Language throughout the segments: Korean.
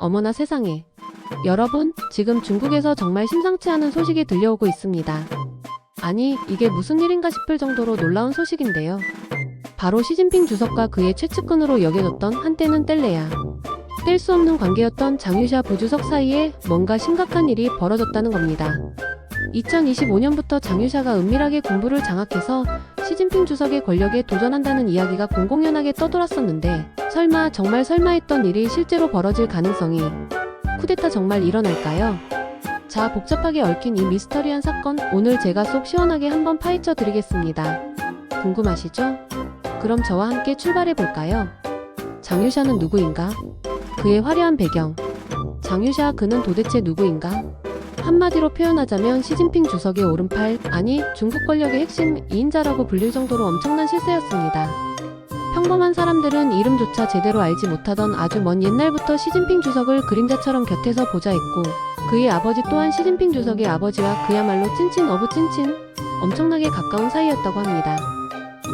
어머나 세상에. 여러분, 지금 중국에서 정말 심상치 않은 소식이 들려오고 있습니다. 아니, 이게 무슨 일인가 싶을 정도로 놀라운 소식인데요. 바로 시진핑 주석과 그의 최측근으로 여겨졌던 한때는 뗄래야 뗄 수 없는 관계였던 장유샤 부주석 사이에 뭔가 심각한 일이 벌어졌다는 겁니다. 2025년부터 장유샤가 은밀하게 군부를 장악해서 시진핑 주석의 권력에 도전한다는 이야기가 공공연하게 떠돌았었는데 설마 정말 설마 했던 일이 실제로 벌어질 가능성이 쿠데타 정말 일어날까요? 자, 복잡하게 얽힌 이 미스터리한 사건 오늘 제가 속 시원하게 한번 파헤쳐 드리겠습니다. 궁금하시죠? 그럼 저와 함께 출발해 볼까요? 장유샤는 누구인가? 그의 화려한 배경. 장유샤 그는 도대체 누구인가? 한마디로 표현하자면 시진핑 주석의 오른팔, 아니 중국 권력의 핵심 2인자라고 불릴 정도로 엄청난 실세였습니다. 평범한 사람들은 이름조차 제대로 알지 못하던 아주 먼 옛날부터 시진핑 주석을 그림자처럼 곁에서 보좌했고 그의 아버지 또한 시진핑 주석의 아버지와 그야말로 찐친 오브 찐친, 엄청나게 가까운 사이였다고 합니다.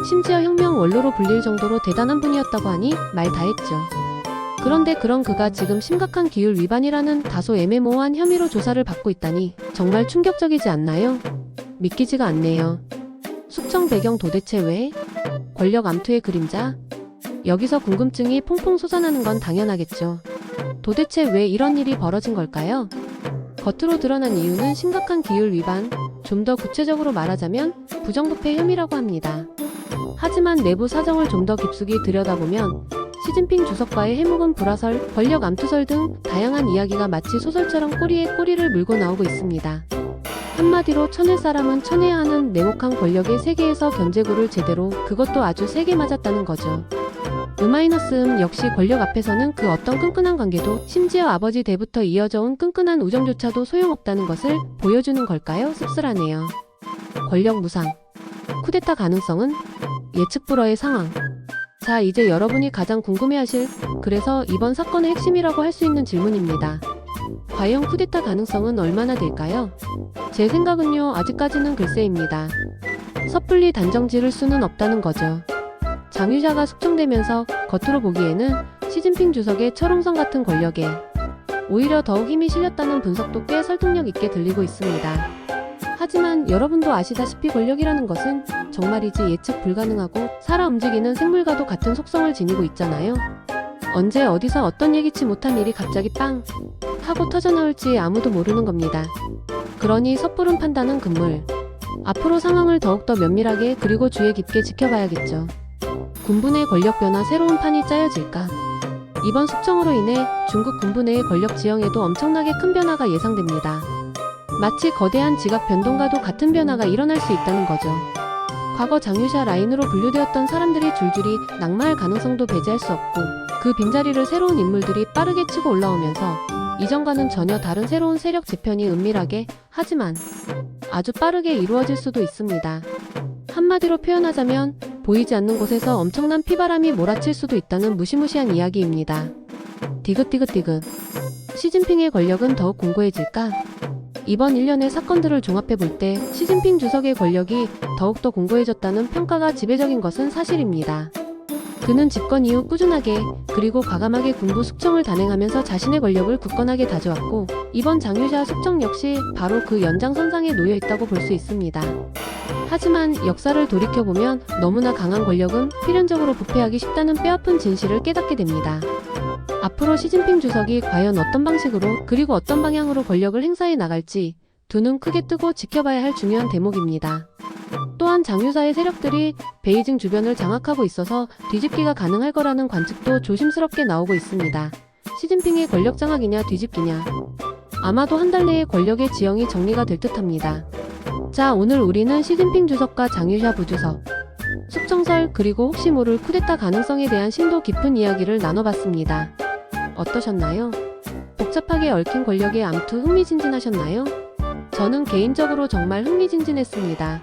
심지어 혁명 원로로 불릴 정도로 대단한 분이었다고 하니 말 다 했죠. 그런데 그런 그가 지금 심각한 기율 위반이라는 다소 애매모호한 혐의로 조사를 받고 있다니 정말 충격적이지 않나요? 믿기지가 않네요. 숙청 배경 도대체 왜? 권력 암투의 그림자? 여기서 궁금증이 퐁퐁 솟아나는 건 당연하겠죠. 도대체 왜 이런 일이 벌어진 걸까요? 겉으로 드러난 이유는 심각한 기율 위반, 좀 더 구체적으로 말하자면 부정부패 혐의라고 합니다. 하지만 내부 사정을 좀 더 깊숙이 들여다보면 시진핑 주석과의 해묵은 불화설, 권력 암투설 등 다양한 이야기가 마치 소설처럼 꼬리에 꼬리를 물고 나오고 있습니다. 한마디로 쳐낼 사람은 쳐내야 하는 냉혹한 권력의 세계에서 견제구를 제대로, 그것도 아주 세게 맞았다는 거죠. 역시 권력 앞에서는 그 어떤 끈끈한 관계도, 심지어 아버지 때부터 이어져 온 끈끈한 우정조차도 소용없다는 것을 보여주는 걸까요? 씁쓸하네요. 권력 무상. 쿠데타 가능성은? 예측 불허의 상황. 자, 이제 여러분이 가장 궁금해하실, 그래서 이번 사건의 핵심이라고 할 수 있는 질문입니다. 과연 쿠데타 가능성은 얼마나 될까요? 제 생각은요, 아직까지는 글쎄입니다. 섣불리 단정 지을 수는 없다는 거죠. 장유샤가 숙청되면서 겉으로 보기에는 시진핑 주석의 철옹성 같은 권력에 오히려 더욱 힘이 실렸다는 분석도 꽤 설득력 있게 들리고 있습니다. 하지만 여러분도 아시다시피 권력이라는 것은 정말이지 예측 불가능하고 살아 움직이는 생물과도 같은 속성을 지니고 있잖아요. 언제 어디서 어떤 예기치 못한 일이 갑자기 빵 하고 터져나올지 아무도 모르는 겁니다. 그러니 섣부른 판단은 금물. 앞으로 상황을 더욱더 면밀하게 그리고 주의 깊게 지켜봐야겠죠. 군부 내 권력 변화 새로운 판이 짜여질까? 이번 숙청으로 인해 중국 군부 내의 권력 지형에도 엄청나게 큰 변화가 예상됩니다. 마치 거대한 지각 변동과도 같은 변화가 일어날 수 있다는 거죠. 과거 장유샤 라인으로 분류되었던 사람들이 줄줄이 낙마할 가능성도 배제할 수 없고 그 빈자리를 새로운 인물들이 빠르게 치고 올라오면서 이전과는 전혀 다른 새로운 세력 재편이 은밀하게, 하지만 아주 빠르게 이루어질 수도 있습니다. 한마디로 표현하자면 보이지 않는 곳에서 엄청난 피바람이 몰아칠 수도 있다는 무시무시한 이야기입니다. 디귿디귿디귿. 시진핑의 권력은 더욱 공고해질까? 이번 일련의 사건들을 종합해볼 때 시진핑 주석의 권력이 더욱더 공고해졌다는 평가가 지배적인 것은 사실입니다. 그는 집권 이후 꾸준하게 그리고 과감하게 군부 숙청을 단행하면서 자신의 권력을 굳건하게 다져왔고 이번 장유샤 숙청 역시 바로 그 연장선상에 놓여있다고 볼 수 있습니다. 하지만 역사를 돌이켜보면 너무나 강한 권력은 필연적으로 부패하기 쉽다는 뼈아픈 진실을 깨닫게 됩니다. 앞으로 시진핑 주석이 과연 어떤 방식으로 그리고 어떤 방향으로 권력을 행사해 나갈지 두 눈 크게 뜨고 지켜봐야 할 중요한 대목입니다. 또한 장유사의 세력들이 베이징 주변을 장악하고 있어서 뒤집기가 가능할 거라는 관측도 조심스럽게 나오고 있습니다. 시진핑의 권력 장악이냐 뒤집기냐. 아마도 한 달 내에 권력의 지형이 정리가 될 듯합니다. 자, 오늘 우리는 시진핑 주석과 장유샤 부주석, 숙청설 그리고 혹시 모를 쿠데타 가능성에 대한 심도 깊은 이야기를 나눠봤습니다. 어떠셨나요? 복잡하게 얽힌 권력의 암투 흥미진진하셨나요? 저는 개인적으로 정말 흥미진진했습니다.